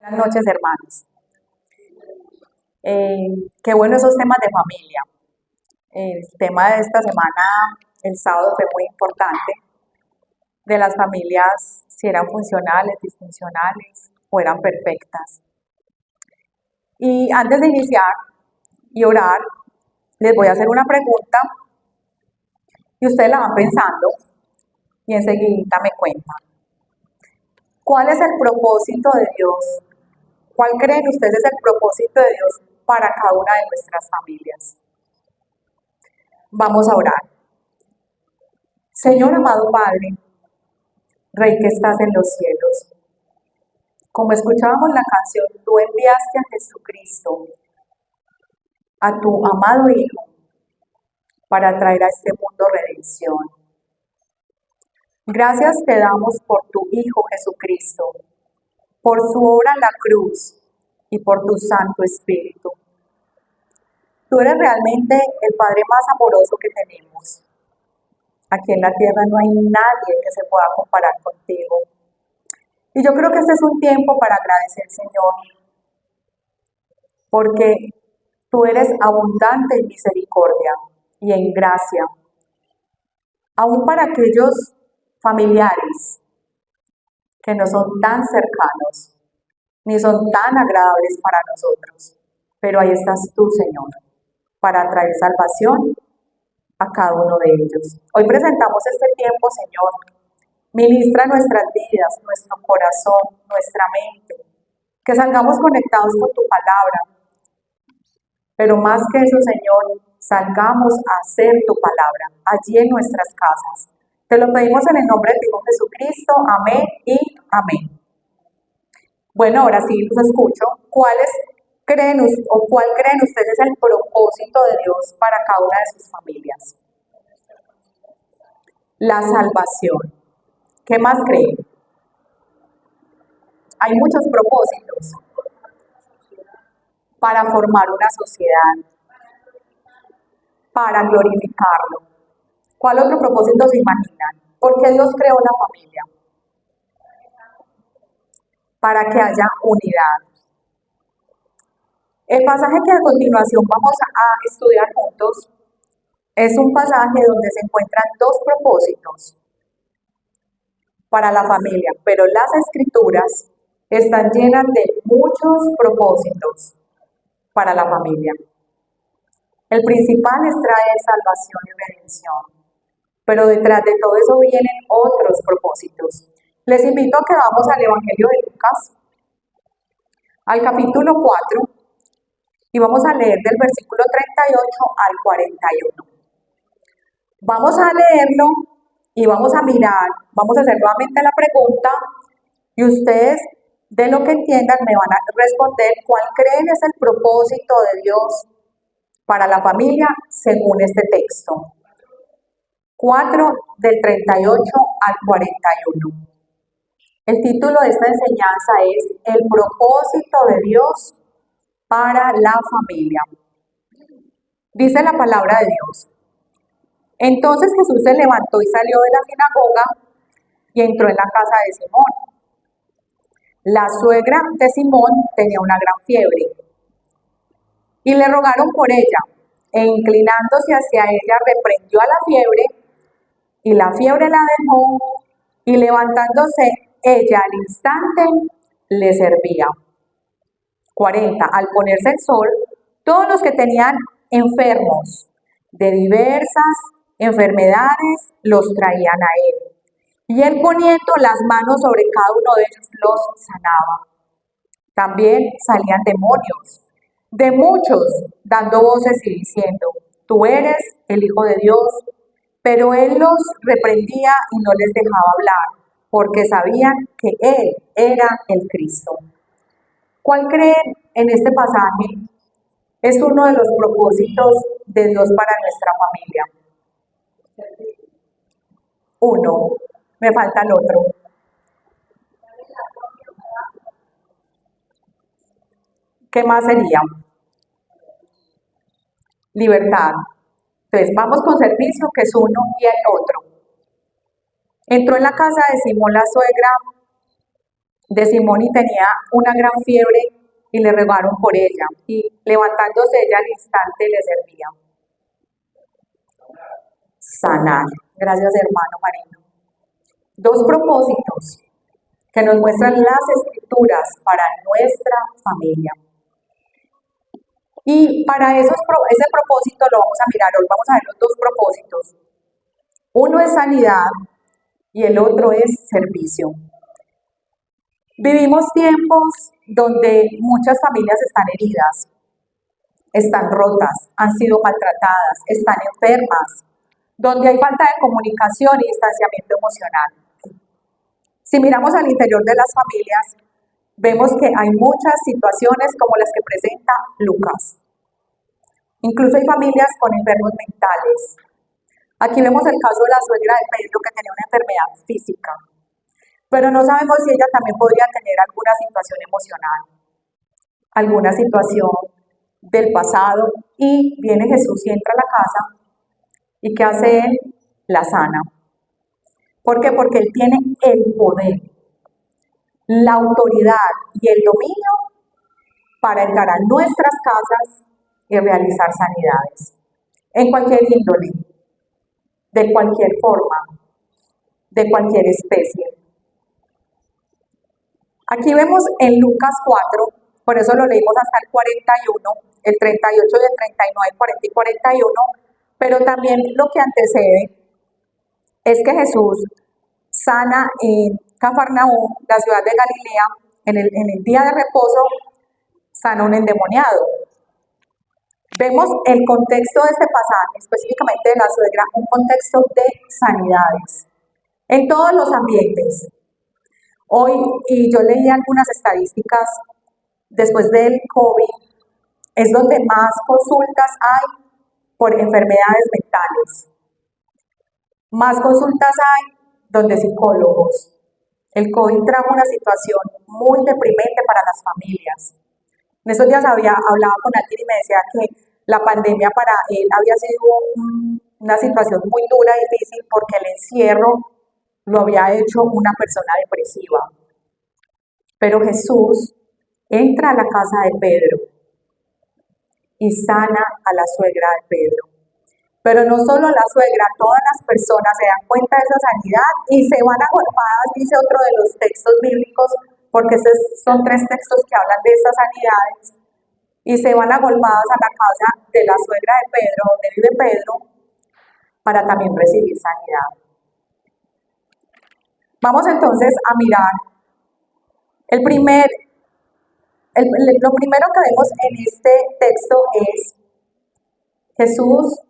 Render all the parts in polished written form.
Buenas noches, hermanos. Qué bueno esos temas de familia. El tema de esta semana, el sábado, fue muy importante, de las familias, si eran funcionales, disfuncionales o eran perfectas. Y antes de iniciar y orar, les voy a hacer una pregunta y ustedes la van pensando y enseguida me cuentan. ¿Cuál es el propósito de Dios? ¿Cuál creen ustedes es el propósito de Dios para cada una de nuestras familias? Vamos a orar. Señor amado Padre, Rey que estás en los cielos, como escuchábamos la canción, tú enviaste a Jesucristo, a tu amado Hijo, para traer a este mundo redención. Gracias te damos por tu Hijo Jesucristo, por su obra en la cruz y por tu Santo Espíritu. Tú eres realmente el Padre más amoroso que tenemos. Aquí en la tierra no hay nadie que se pueda comparar contigo. Y yo creo que este es un tiempo para agradecer, Señor, porque tú eres abundante en misericordia y en gracia, aún para aquellos familiares que no son tan cercanos, ni son tan agradables para nosotros. Pero ahí estás tú, Señor, para traer salvación a cada uno de ellos. Hoy presentamos este tiempo, Señor. Ministra nuestras vidas, nuestro corazón, nuestra mente. Que salgamos conectados con tu palabra. Pero más que eso, Señor, salgamos a hacer tu palabra allí en nuestras casas. Te lo pedimos en el nombre de tu Hijo Jesucristo. Amén y amén. Bueno, ahora sí los escucho. ¿Cuál creen ustedes es el propósito de Dios para cada una de sus familias? La salvación. ¿Qué más creen? Hay muchos propósitos para formar una sociedad, para glorificarlo. ¿Cuál otro propósito se imaginan? ¿Por qué Dios creó la familia? Para que haya unidad. El pasaje que a continuación vamos a estudiar juntos es un pasaje donde se encuentran dos propósitos para la familia, pero las escrituras están llenas de muchos propósitos para la familia. El principal es traer salvación y redención, pero detrás de todo eso vienen otros propósitos. Les invito a que vamos al Evangelio de Lucas, al capítulo 4, y vamos a leer del versículo 38 al 41. Vamos a leerlo y vamos a mirar, vamos a hacer nuevamente la pregunta y ustedes, de lo que entiendan, me van a responder cuál creen es el propósito de Dios para la familia según este texto. 4 del 38 al 41. El título de esta enseñanza es El propósito de Dios para la familia. Dice la palabra de Dios. Entonces Jesús se levantó y salió de la sinagoga y entró en la casa de Simón. La suegra de Simón tenía una gran fiebre y le rogaron por ella, e inclinándose hacia ella reprendió a la fiebre, y la fiebre la dejó, y levantándose ella al instante le servía. 40. Al ponerse el sol, todos los que tenían enfermos de diversas enfermedades los traían a él, y él poniendo las manos sobre cada uno de ellos los sanaba. También salían demonios de muchos, dando voces y diciendo: tú eres el Hijo de Dios. Pero él los reprendía y no les dejaba hablar, porque sabían que él era el Cristo. ¿Cuál creen en este pasaje es uno de los propósitos de Dios para nuestra familia? Uno, me falta el otro. ¿Qué más sería? Libertad. Entonces, vamos con servicio, que es uno, y el otro. Entró en la casa de Simón la suegra de Simón y tenía una gran fiebre y le rogaron por ella. Y levantándose ella al instante le servía. Sanar. Gracias, hermano Marino. Dos propósitos que nos muestran las escrituras para nuestra familia. Y para ese propósito lo vamos a mirar hoy. Vamos a ver los dos propósitos. Uno es sanidad y el otro es servicio. Vivimos tiempos donde muchas familias están heridas, están rotas, han sido maltratadas, están enfermas, donde hay falta de comunicación y distanciamiento emocional. Si miramos al interior de las familias, vemos que hay muchas situaciones como las que presenta Lucas. Incluso hay familias con enfermos mentales. Aquí vemos el caso de la suegra de Pedro que tenía una enfermedad física, pero no sabemos si ella también podría tener alguna situación emocional, alguna situación del pasado, y viene Jesús y entra a la casa, y ¿qué hace él? La sana. ¿Por qué? Porque él tiene el poder, la autoridad y el dominio para entrar a nuestras casas y realizar sanidades, en cualquier índole, de cualquier forma, de cualquier especie. Aquí vemos en Lucas 4, por eso lo leímos hasta el 41, el 38 y el 39, 40 y 41, pero también lo que antecede es que Jesús sana en Cafarnaúm, la ciudad de Galilea, en el día de reposo, sana un endemoniado. Vemos el contexto de este pasaje, específicamente de la suegra, un contexto de sanidades, en todos los ambientes. Hoy, y yo leí algunas estadísticas, después del COVID, es donde más consultas hay por enfermedades mentales. Más consultas hay donde psicólogos. El COVID trajo una situación muy deprimente para las familias. En estos días hablaba con alguien y me decía que la pandemia para él había sido una situación muy dura y difícil porque el encierro lo había hecho una persona depresiva. Pero Jesús entra a la casa de Pedro y sana a la suegra de Pedro. Pero no solo la suegra, todas las personas se dan cuenta de esa sanidad y se van agolpadas, dice otro de los textos bíblicos, porque son tres textos que hablan de esas sanidades, y se van agolpadas a la casa de la suegra de Pedro, donde vive Pedro, para también recibir sanidad. Vamos entonces a mirar lo primero que vemos en este texto es Jesús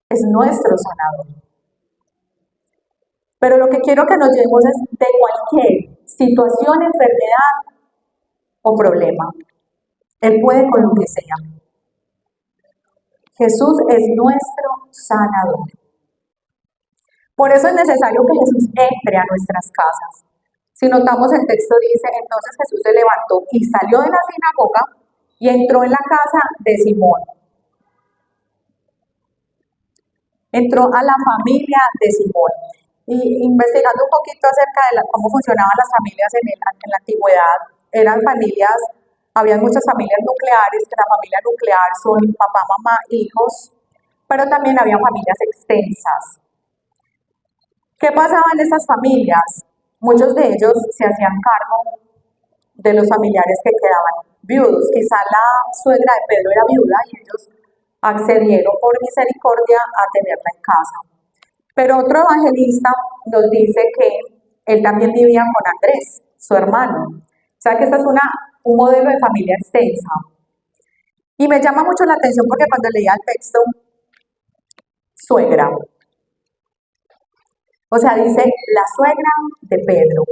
es nuestro sanador. Pero lo que quiero que nos llevemos es de cualquier situación, enfermedad o problema. Él puede con lo que sea. Jesús es nuestro sanador. Por eso es necesario que Jesús entre a nuestras casas. Si notamos el texto dice, entonces Jesús se levantó y salió de la sinagoga y entró en la casa de Simón. Entró a la familia de Simón. Y investigando un poquito acerca de cómo funcionaban las familias en la antigüedad, había muchas familias nucleares, que la familia nuclear son papá, mamá, hijos, pero también había familias extensas. ¿Qué pasaba en esas familias? Muchos de ellos se hacían cargo de los familiares que quedaban viudos. Quizá la suegra de Pedro era viuda y ellos accedieron por misericordia a tenerla en casa. Pero otro evangelista nos dice que él también vivía con Andrés, su hermano. O sea que esta es un modelo de familia extensa. Y me llama mucho la atención porque cuando leía el texto, suegra. O sea, dice la suegra de Pedro.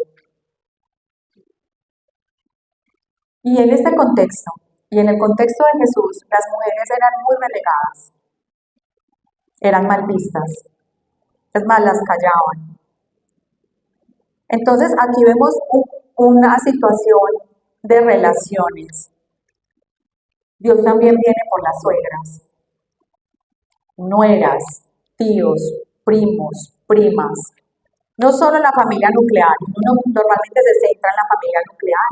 Y en este contexto, y en el contexto de Jesús, las mujeres eran muy relegadas, eran mal vistas, es más, las callaban. Entonces aquí vemos una situación de relaciones. Dios también viene por las suegras, nueras, tíos, primos, primas. No solo la familia nuclear, uno normalmente se centra en la familia nuclear.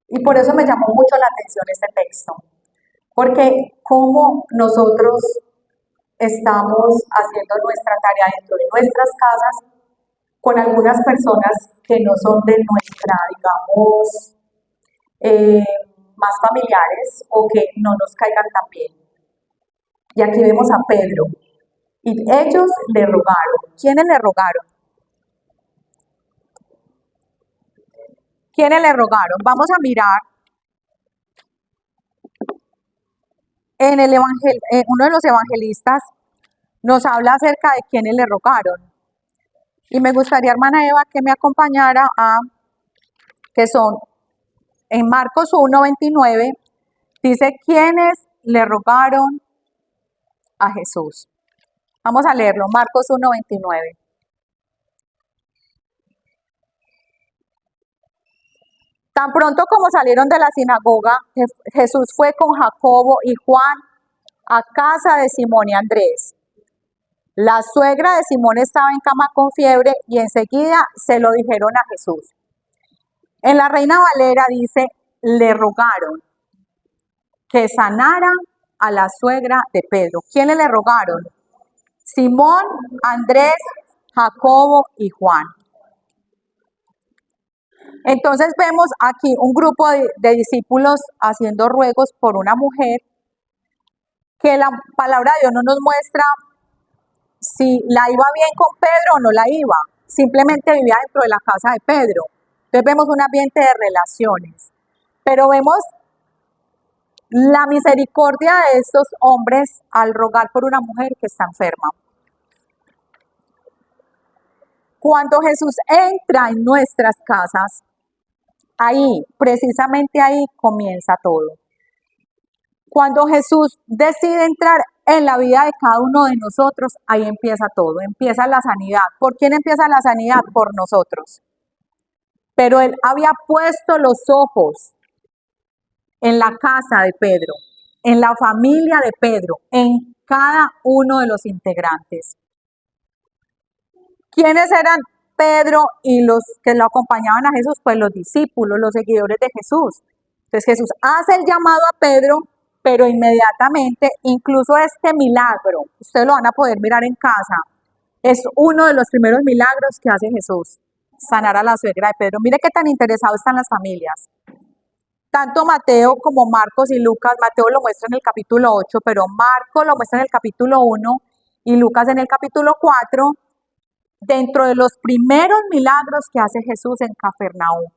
Y por eso me llamó mucho la atención este texto, porque como nosotros estamos haciendo nuestra tarea dentro de nuestras casas con algunas personas que no son de nuestra, digamos, más familiares o que no nos caigan tan bien. Y aquí vemos a Pedro. Y ellos le rogaron. ¿Quiénes le rogaron? ¿Quiénes le rogaron? Vamos a mirar en el uno de los evangelistas nos habla acerca de quiénes le rogaron. Y me gustaría, hermana Eva, que me acompañara a, que son en Marcos 1:29, dice quiénes le rogaron a Jesús. Vamos a leerlo, Marcos 1:29. Tan pronto como salieron de la sinagoga, Jesús fue con Jacobo y Juan a casa de Simón y Andrés. La suegra de Simón estaba en cama con fiebre y enseguida se lo dijeron a Jesús. En la Reina Valera dice, le rogaron que sanara a la suegra de Pedro. ¿Quiénes le rogaron? Simón, Andrés, Jacobo y Juan. Entonces vemos aquí un grupo de discípulos haciendo ruegos por una mujer que la palabra de Dios no nos muestra si la iba bien con Pedro o no la iba. Simplemente vivía dentro de la casa de Pedro. Entonces vemos un ambiente de relaciones. Pero vemos la misericordia de estos hombres al rogar por una mujer que está enferma. Cuando Jesús entra en nuestras casas, ahí, precisamente ahí comienza todo. Cuando Jesús decide entrar en la vida de cada uno de nosotros, ahí empieza todo, empieza la sanidad. ¿Por quién empieza la sanidad? Por nosotros. Pero Él había puesto los ojos en la casa de Pedro, en la familia de Pedro, en cada uno de los integrantes. ¿Quiénes eran Pedro y los que lo acompañaban a Jesús? Pues los discípulos, los seguidores de Jesús. Entonces Jesús hace el llamado a Pedro, pero inmediatamente, incluso este milagro, ustedes lo van a poder mirar en casa, es uno de los primeros milagros que hace Jesús, sanar a la suegra de Pedro. Mire qué tan interesados están las familias. Tanto Mateo como Marcos y Lucas, Mateo lo muestra en el capítulo 8, pero Marcos lo muestra en el capítulo 1 y Lucas en el capítulo 4, dentro de los primeros milagros que hace Jesús en Cafarnaúm.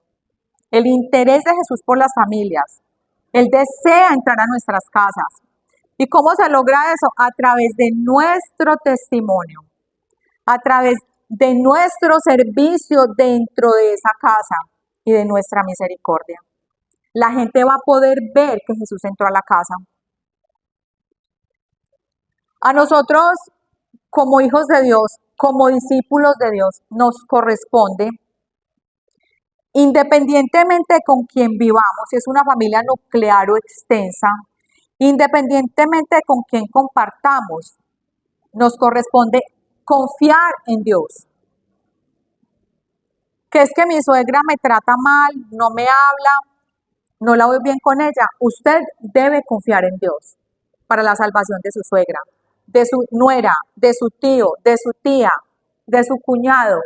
El interés de Jesús por las familias. Él desea entrar a nuestras casas. ¿Y cómo se logra eso? A través de nuestro testimonio, a través de nuestro servicio dentro de esa casa y de nuestra misericordia. La gente va a poder ver que Jesús entró a la casa. A nosotros, como hijos de Dios, como discípulos de Dios, nos corresponde, independientemente de con quién vivamos, si es una familia nuclear o extensa, independientemente de con quién compartamos, nos corresponde confiar en Dios. Que es que mi suegra me trata mal, no me habla, no la voy bien con ella. Usted debe confiar en Dios para la salvación de su suegra, de su nuera, de su tío, de su tía, de su cuñado.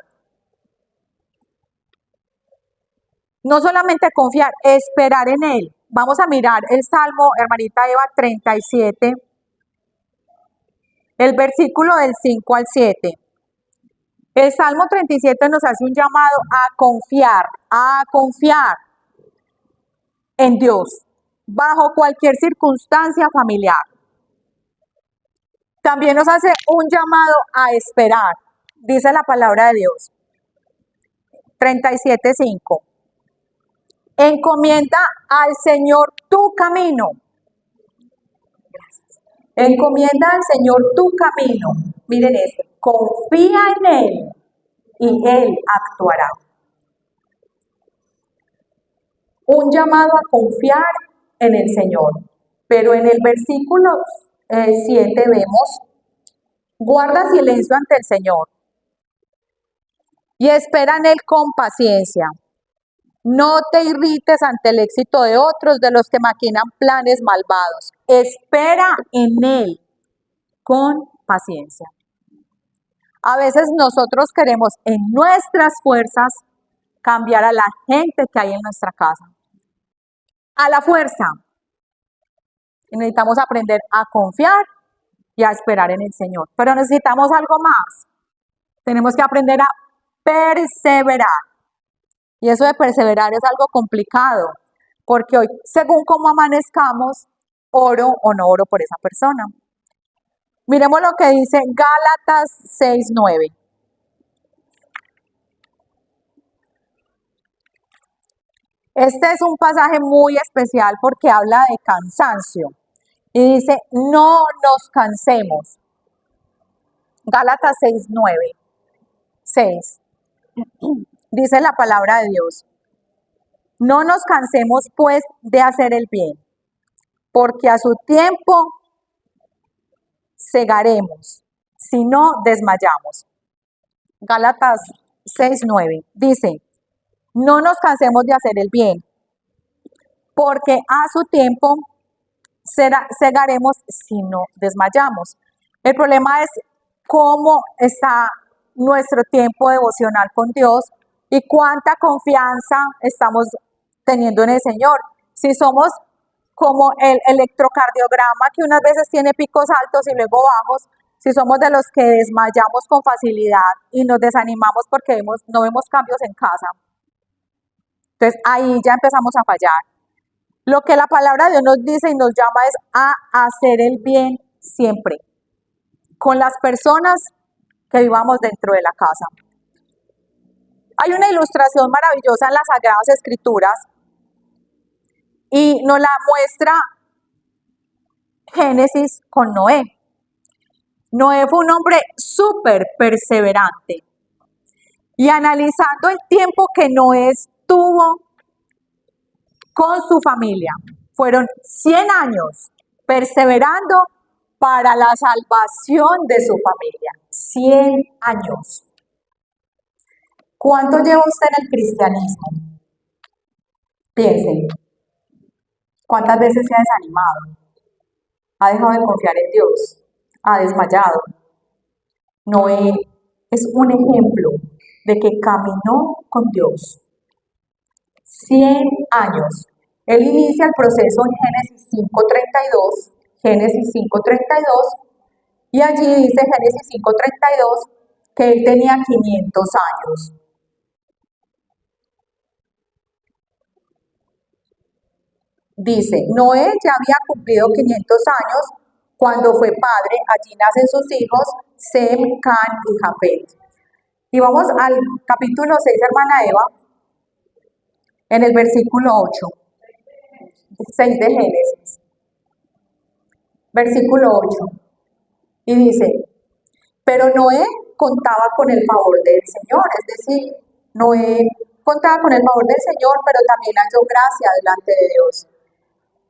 No solamente confiar, esperar en Él. Vamos a mirar el Salmo, hermanita Eva, 37, el versículo del 5 al 7. El Salmo 37 nos hace un llamado a confiar en Dios, bajo cualquier circunstancia familiar. También nos hace un llamado a esperar, dice la palabra de Dios. 37:5. Encomienda al Señor tu camino. Encomienda al Señor tu camino. Miren esto. Confía en Él y Él actuará. Un llamado a confiar en el Señor. Pero en el versículo 7 vemos, guarda silencio ante el Señor. y espera en Él con paciencia. No te irrites ante el éxito de otros, de los que maquinan planes malvados. Espera en Él con paciencia. A veces nosotros queremos en nuestras fuerzas cambiar a la gente que hay en nuestra casa. A la fuerza. Y necesitamos aprender a confiar y a esperar en el Señor. Pero necesitamos algo más. Tenemos que aprender a perseverar. Y eso de perseverar es algo complicado, porque hoy, según cómo amanezcamos, oro o no oro por esa persona. Miremos lo que dice Gálatas 6:9. Este es un pasaje muy especial porque habla de cansancio. Y dice, no nos cansemos. Gálatas 6:9. 6. Dice la palabra de Dios. No nos cansemos pues de hacer el bien, porque a su tiempo segaremos, si no desmayamos. Gálatas 6:9 dice, no nos cansemos de hacer el bien, porque a su tiempo segaremos si no desmayamos. El problema es cómo está nuestro tiempo devocional con Dios y cuánta confianza estamos teniendo en el Señor. Si somos como el electrocardiograma que unas veces tiene picos altos y luego bajos, si somos de los que desmayamos con facilidad y nos desanimamos porque no vemos cambios en casa, entonces ahí ya empezamos a fallar. Lo que la palabra de Dios nos dice y nos llama es a hacer el bien siempre, con las personas que vivamos dentro de la casa. Hay una ilustración maravillosa en las Sagradas Escrituras y nos la muestra Génesis con Noé. Noé fue un hombre súper perseverante. Y analizando el tiempo que Noé estuvo con su familia, fueron 100 años perseverando para la salvación de su familia. 100 años. ¿Cuánto lleva usted en el cristianismo? Piensen. ¿Cuántas veces se ha desanimado? ¿Ha dejado de confiar en Dios? ¿Ha desmayado? Noé es un ejemplo de que caminó con Dios. 100 años. Él inicia el proceso en Génesis 5:32, Génesis 5:32, y allí dice Génesis 5:32 que él tenía 500 años. Dice, Noé ya había cumplido 500 años cuando fue padre, allí nacen sus hijos, Sem, Can y Jafet. Y vamos al capítulo 6, hermana Eva, en el versículo 8, 6 de Génesis, versículo 8, y dice, pero Noé contaba con el favor del Señor, es decir, Noé contaba con el favor del Señor, pero también halló gracia delante de Dios.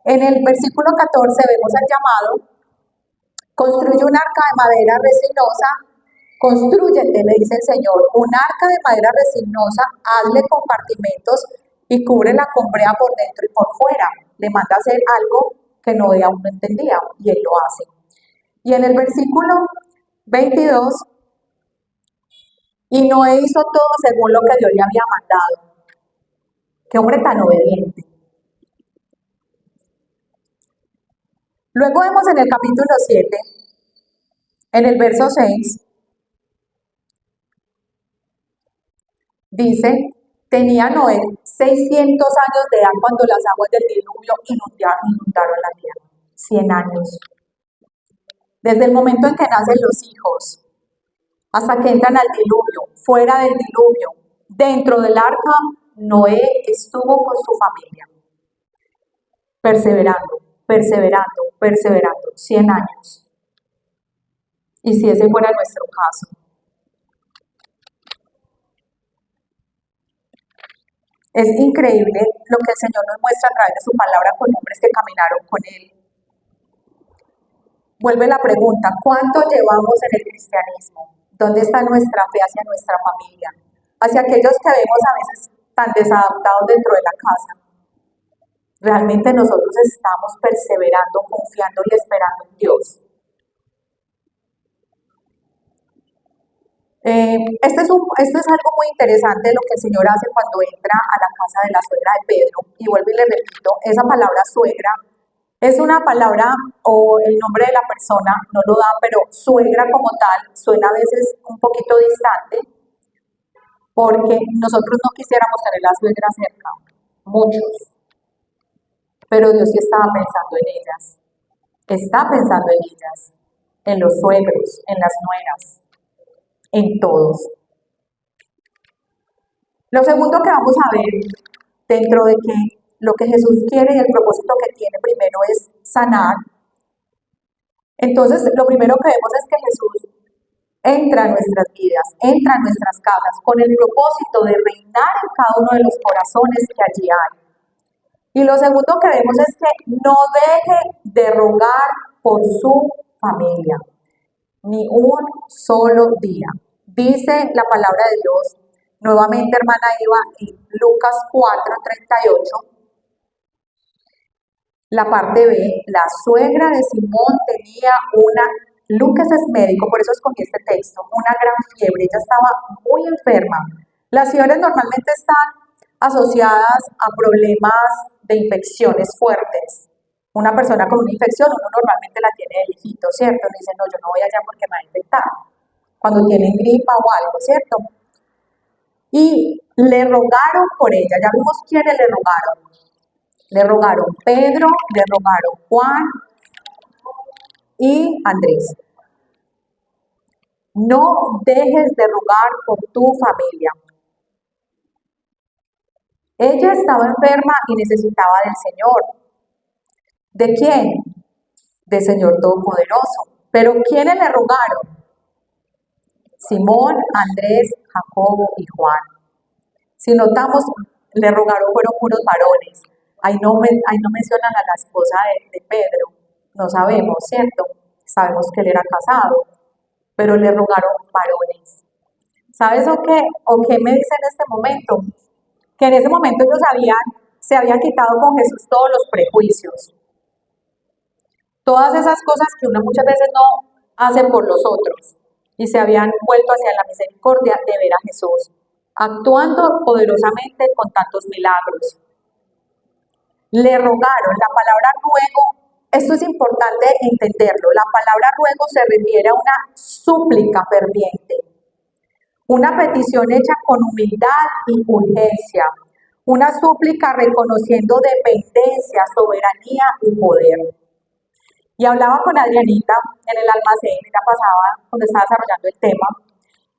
En el versículo 14 vemos el llamado, construye un arca de madera resinosa, constrúyete, le dice el Señor, un arca de madera resinosa, hazle compartimentos y cúbrela con brea por dentro y por fuera. Le manda a hacer algo que Noé aún no entendía y él lo hace. Y en el versículo 22, y Noé hizo todo según lo que Dios le había mandado. Qué hombre tan obediente. Luego vemos en el capítulo 7, en el verso 6, dice, tenía Noé 600 años de edad cuando las aguas del diluvio inundaron la tierra. 100 años. Desde el momento en que nacen los hijos, hasta que entran al diluvio, fuera del diluvio, dentro del arca, Noé estuvo con su familia, perseverando, 100 años. Y si ese fuera nuestro caso. Es increíble lo que el Señor nos muestra a través de su palabra con hombres que caminaron con Él. Vuelve la pregunta, ¿cuánto llevamos en el cristianismo? ¿Dónde está nuestra fe hacia nuestra familia? hacia aquellos que vemos a veces tan desadaptados dentro de la casa. Realmente nosotros estamos perseverando, confiando y esperando en Dios. Este es algo muy interesante lo que el Señor hace cuando entra a la casa de la suegra de Pedro. Y vuelvo y le repito, esa palabra suegra es una palabra o el nombre de la persona, no lo da, pero suegra como tal suena a veces un poquito distante porque nosotros no quisiéramos tener la suegra cerca, muchos, pero Dios sí estaba pensando en ellas, está pensando en ellas, en los suegros, en las nueras, en todos. Lo segundo que vamos a ver dentro de que lo que Jesús quiere y el propósito que tiene primero es sanar. Entonces, lo primero que vemos es que Jesús entra a nuestras vidas, entra a nuestras casas con el propósito de reinar en cada uno de los corazones que allí hay. Y lo segundo que vemos es que no deje de rogar por su familia, ni un solo día. Dice la palabra de Dios, nuevamente hermana Eva, en Lucas 4:38, la parte B, la suegra de Simón tenía Lucas es médico, por eso escogí este texto, una gran fiebre, ella estaba muy enferma. Las fiebres normalmente están asociadas a problemas de infecciones fuertes. Una persona con una infección, uno normalmente la tiene de hijito, ¿cierto? Uno dice, no, yo no voy allá porque me va a infectar. Cuando tienen gripa o algo, ¿cierto? Y le rogaron por ella, ya vimos quiénes le rogaron. Le rogaron Pedro, le rogaron Juan y Andrés. No dejes de rogar por tu familia. Ella estaba enferma y necesitaba del Señor. ¿De quién? Del Señor Todopoderoso. ¿Pero quiénes le rogaron? Simón, Andrés, Jacobo y Juan. Si notamos, le rogaron fueron puros varones. Ahí no mencionan a la esposa de Pedro. No sabemos, ¿cierto? Sabemos que él era casado, pero le rogaron varones. ¿Sabes o qué me dice en este momento? Que en ese momento ellos se habían quitado con Jesús todos los prejuicios. Todas esas cosas que uno muchas veces no hace por los otros. Y se habían vuelto hacia la misericordia de ver a Jesús, actuando poderosamente con tantos milagros. Le rogaron, la palabra ruego, esto es importante entenderlo, la palabra ruego se refiere a una súplica ferviente, una petición hecha con humildad y urgencia, una súplica reconociendo dependencia, soberanía y poder. Y hablaba con Adrianita en el almacén, ella pasaba cuando estaba desarrollando el tema,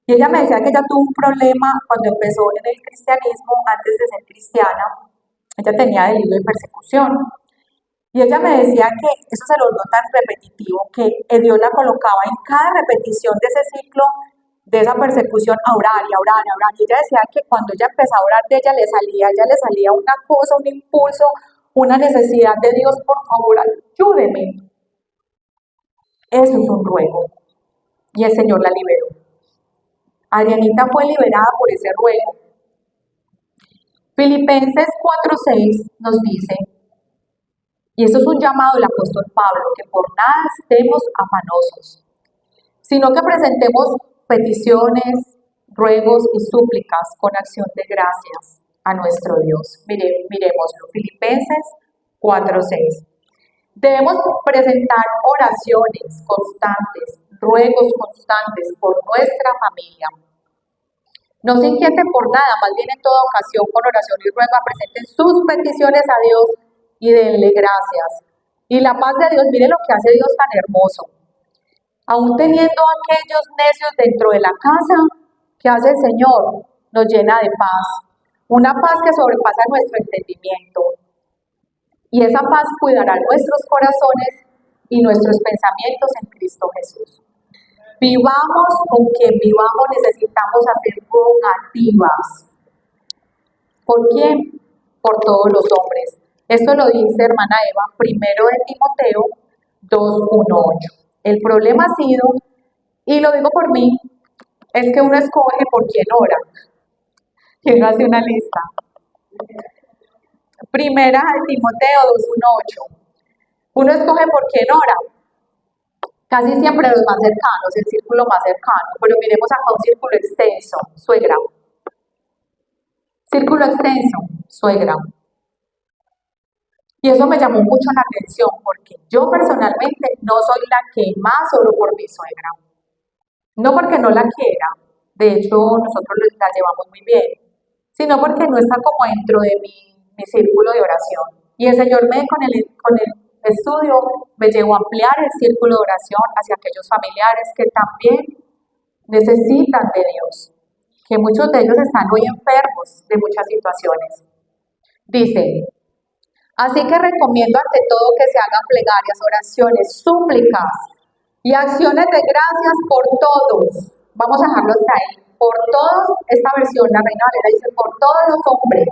y ella me decía que ella tuvo un problema cuando empezó en el cristianismo, antes de ser cristiana. Ella tenía delirio de persecución. Y ella me decía que eso se lo volvió tan repetitivo que Dios la colocaba en cada repetición de ese ciclo, de esa persecución, a orar y a orar y a orar. Y ella decía que cuando ella empezó a orar de ella le salía una cosa, un impulso, una necesidad de Dios, por favor, ayúdeme. Eso es un ruego. Y el Señor la liberó. Adrianita fue liberada por ese ruego. Filipenses 4:6 nos dice, y eso es un llamado del apóstol Pablo, que por nada estemos afanosos, sino que presentemos peticiones, ruegos y súplicas con acción de gracias a nuestro Dios. Miremoslo, Filipenses 4:6. Debemos presentar oraciones constantes, ruegos constantes por nuestra familia. No se inquieten por nada, más bien en toda ocasión con oración y ruego presenten sus peticiones a Dios y denle gracias. Y la paz de Dios, mire lo que hace Dios tan hermoso. Aún teniendo aquellos necios dentro de la casa, ¿qué hace el Señor? Nos llena de paz. Una paz que sobrepasa nuestro entendimiento. Y esa paz cuidará nuestros corazones y nuestros pensamientos en Cristo Jesús. Vivamos con quien vivamos, necesitamos hacer rogativas. ¿Por quién? Por todos los hombres. Esto lo dice hermana Eva, primero de Timoteo 2:1-8. El problema ha sido, y lo digo por mí, es que uno escoge por quién ora. ¿Quién hace una lista? Primera de Timoteo 2:1-8. Uno escoge por quién ora. Casi siempre los más cercanos, el círculo más cercano. Pero miremos acá un círculo extenso, suegra. Círculo extenso, suegra. Y eso me llamó mucho la atención porque yo personalmente no soy la que más oro por mi suegra. No porque no la quiera, de hecho nosotros la llevamos muy bien, sino porque no está como dentro de mi círculo de oración. Y el Señor con el estudio me llevó a ampliar el círculo de oración hacia aquellos familiares que también necesitan de Dios, que muchos de ellos están muy enfermos de muchas situaciones. Dice, así que recomiendo ante todo que se hagan plegarias, oraciones, súplicas y acciones de gracias por todos. Vamos a dejarlo hasta ahí. Por todos, esta versión, la Reina Valera dice, por todos los hombres.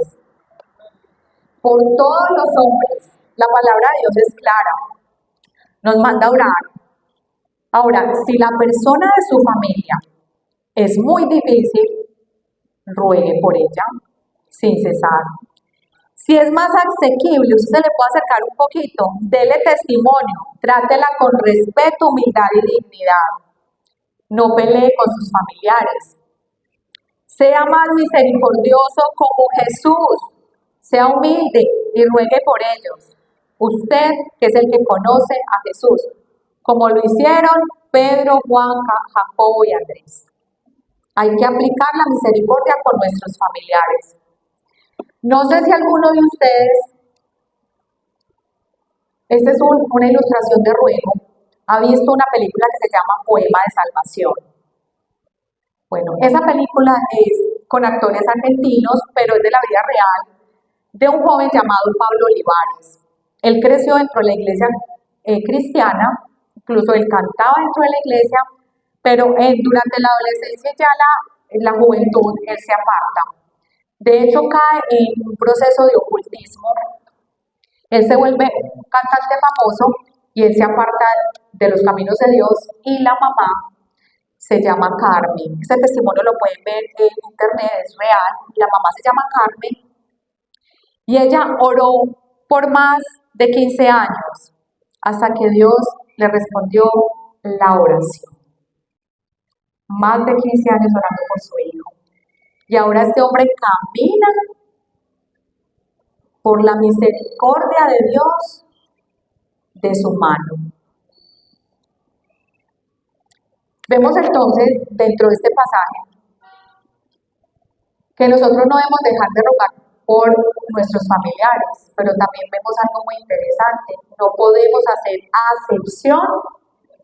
Por todos los hombres. La palabra de Dios es clara. Nos manda a orar. Ahora, si la persona de su familia es muy difícil, ruegue por ella sin cesar. Si es más asequible, usted se le puede acercar un poquito, dele testimonio, trátela con respeto, humildad y dignidad. No pelee con sus familiares. Sea más misericordioso como Jesús. Sea humilde y ruegue por ellos. Usted, que es el que conoce a Jesús, como lo hicieron Pedro, Juan, Jacobo y Andrés. Hay que aplicar la misericordia con nuestros familiares. No sé si alguno de ustedes, esta es una ilustración de ruego, ha visto una película que se llama Poema de Salvación. Bueno, esa película es con actores argentinos, pero es de la vida real, de un joven llamado Pablo Olivares. Él creció dentro de la iglesia cristiana, incluso él cantaba dentro de la iglesia, pero durante la adolescencia y ya la juventud, él se aparta. De hecho, cae en un proceso de ocultismo. Él se vuelve un cantante famoso y él se aparta de los caminos de Dios y la mamá se llama Carmen. Este testimonio lo pueden ver en internet, es real. La mamá se llama Carmen y ella oró por más de 15 años hasta que Dios le respondió la oración. Más de 15 años orando por su hijo. Y ahora este hombre camina por la misericordia de Dios de su mano. Vemos entonces dentro de este pasaje que nosotros no debemos dejar de rogar por nuestros familiares, pero también vemos algo muy interesante. No podemos hacer acepción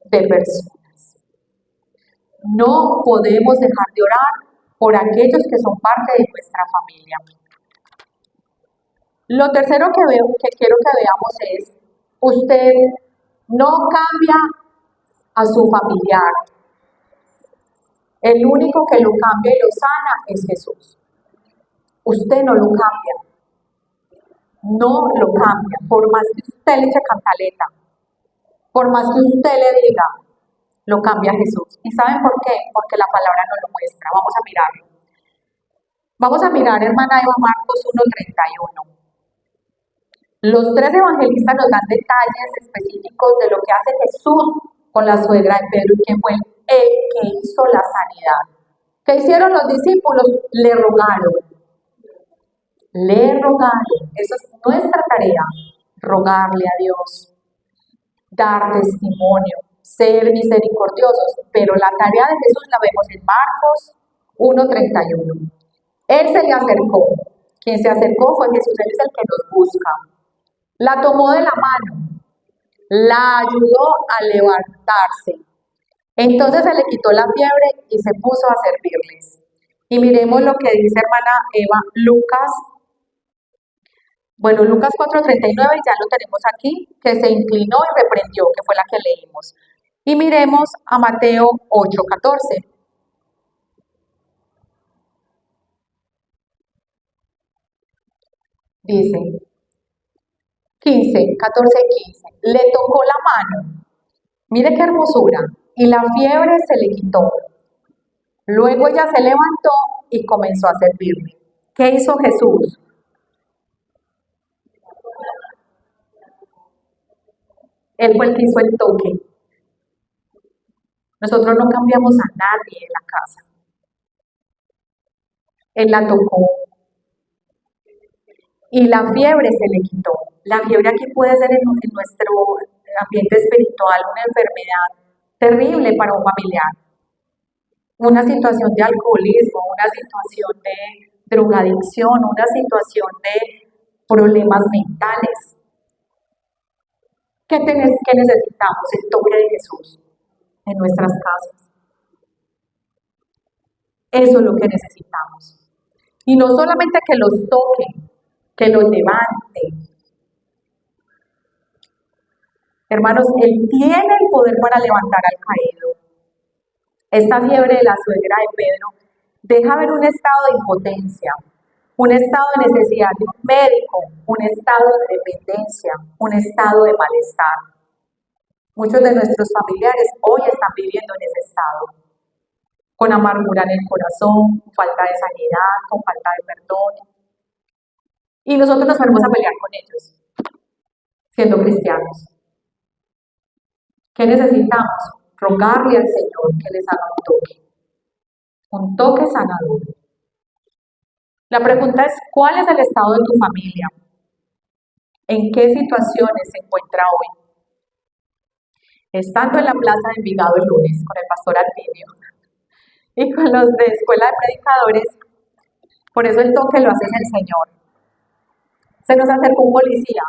de personas. No podemos dejar de orar por aquellos que son parte de nuestra familia. Lo tercero que quiero que veamos es, usted no cambia a su familiar. El único que lo cambia y lo sana es Jesús. Usted no lo cambia. No lo cambia. Por más que usted le eche cantaleta, por más que usted le diga, lo cambia Jesús. ¿Y saben por qué? Porque la palabra nos lo muestra. Vamos a mirarlo. Vamos a mirar, hermana Eva, Marcos 1:31. Los tres evangelistas nos dan detalles específicos de lo que hace Jesús con la suegra de Pedro y que fue el que hizo la sanidad. ¿Qué hicieron los discípulos? Le rogaron. Le rogaron. Eso es nuestra tarea, rogarle a Dios, dar testimonio, ser misericordiosos. Pero la tarea de Jesús la vemos en Marcos 1:31. Él se le acercó. Quien se acercó fue Jesús, él es el que nos busca. La tomó de la mano, la ayudó a levantarse. Entonces se le quitó la fiebre y se puso a servirles. Y miremos lo que dice hermana Eva, Lucas 4:39, ya lo tenemos aquí, que se inclinó y reprendió, que fue la que leímos. Y miremos a Mateo 8:14. Dice 14:15, le tocó la mano, mire qué hermosura, y la fiebre se le quitó. Luego ella se levantó y comenzó a servirle. ¿Qué hizo Jesús? Él fue el que hizo el toque. Nosotros no cambiamos a nadie en la casa. Él la tocó y la fiebre se le quitó. La fiebre aquí puede ser en nuestro ambiente espiritual una enfermedad terrible para un familiar, una situación de alcoholismo, una situación de drogadicción, una situación de problemas mentales. ¿Qué necesitamos? El toque de Jesús en nuestras casas. Eso es lo que necesitamos. Y no solamente que los toque, que los levante. Hermanos, Él tiene el poder para levantar al caído. Esta fiebre de la suegra de Pedro deja ver un estado de impotencia, un estado de necesidad de un médico, un estado de dependencia, un estado de malestar. Muchos de nuestros familiares hoy están viviendo en ese estado, con amargura en el corazón, con falta de sanidad, con falta de perdón. Y nosotros nos ponemos a pelear con ellos, siendo cristianos. ¿Qué necesitamos? Rogarle al Señor que les haga un toque sanador. La pregunta es, ¿cuál es el estado de tu familia? ¿En qué situaciones se encuentra hoy? Estando en la plaza de Envigado el lunes con el pastor Arminio y con los de Escuela de Predicadores, por eso el toque lo hace el Señor. Se nos acercó un policía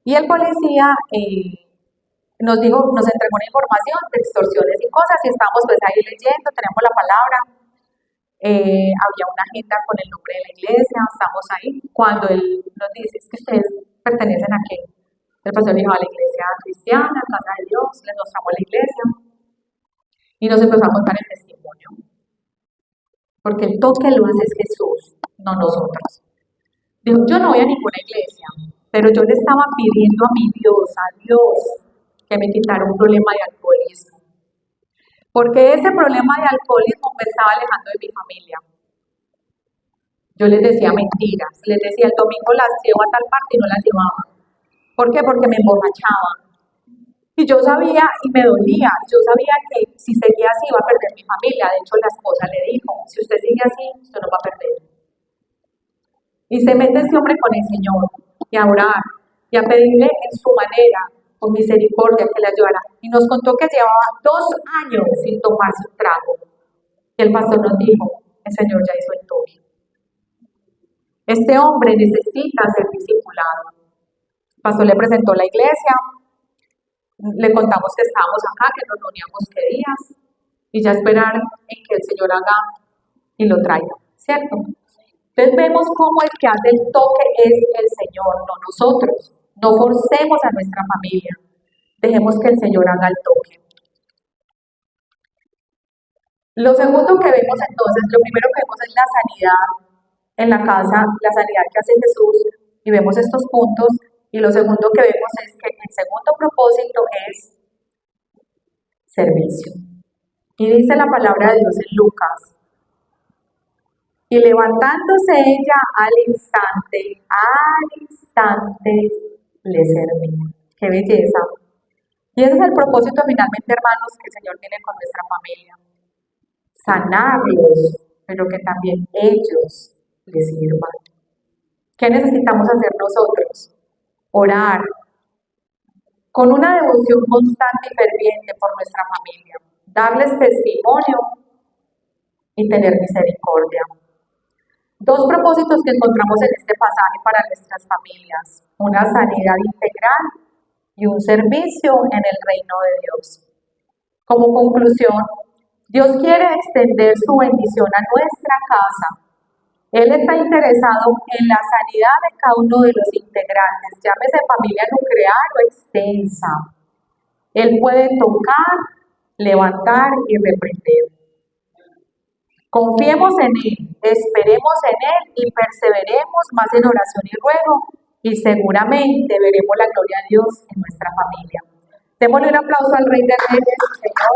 y el policía nos entregó una información de extorsiones y cosas y estamos pues ahí leyendo, tenemos la palabra, había una agenda con el nombre de la iglesia, estamos ahí, cuando él nos dice, es que ustedes pertenecen a qué. El pastor dijo, a la iglesia cristiana, casa de Dios, les mostramos la iglesia y nos empezó a contar el testimonio, porque el toque lo hace Jesús, no nosotros. Dijo, yo no voy a ninguna iglesia, pero yo le estaba pidiendo a mi Dios, a Dios, que me quitara un problema de alcoholismo. Porque ese problema de alcoholismo me estaba alejando de mi familia. Yo les decía mentiras, les decía el domingo las llevo a tal parte y no las llevaba. ¿Por qué? Porque me emborrachaba. Y yo sabía y me dolía, yo sabía que si seguía así iba a perder mi familia. De hecho la esposa le dijo, si usted sigue así, usted no va a perder. Y se mete ese hombre con el Señor y a orar y a pedirle en su manera, con misericordia, que le ayudara. Y nos contó que llevaba 2 años sin tomarse un trago. Y el pastor nos dijo, el Señor ya hizo el toque. Este hombre necesita ser discipulado. El pastor le presentó la iglesia, le contamos que estábamos acá, que nos reuníamos qué días, y ya esperar en que el Señor haga y lo traiga, ¿cierto? Entonces vemos cómo el que hace el toque es el Señor, no nosotros. No forcemos a nuestra familia. Dejemos que el Señor haga el toque. Lo segundo que vemos entonces, lo primero que vemos es la sanidad en la casa, la sanidad que hace Jesús, y vemos estos puntos. Y lo segundo que vemos es que el segundo propósito es servicio. Y dice la palabra de Dios en Lucas, y levantándose ella al instante le servía. ¡Qué belleza! Y ese es el propósito finalmente, hermanos, que el Señor tiene con nuestra familia. Sanarlos, pero que también ellos les sirvan. ¿Qué necesitamos hacer nosotros? Orar con una devoción constante y ferviente por nuestra familia. Darles testimonio y tener misericordia. 2 propósitos que encontramos en este pasaje para nuestras familias, una sanidad integral y un servicio en el reino de Dios. Como conclusión, Dios quiere extender su bendición a nuestra casa. Él está interesado en la sanidad de cada uno de los integrantes, llámese familia nuclear o extensa. Él puede tocar, levantar y reprender. Confiemos en Él, esperemos en Él y perseveremos más en oración y ruego y seguramente veremos la gloria de Dios en nuestra familia. Démosle un aplauso al Rey de Reyes, Señor.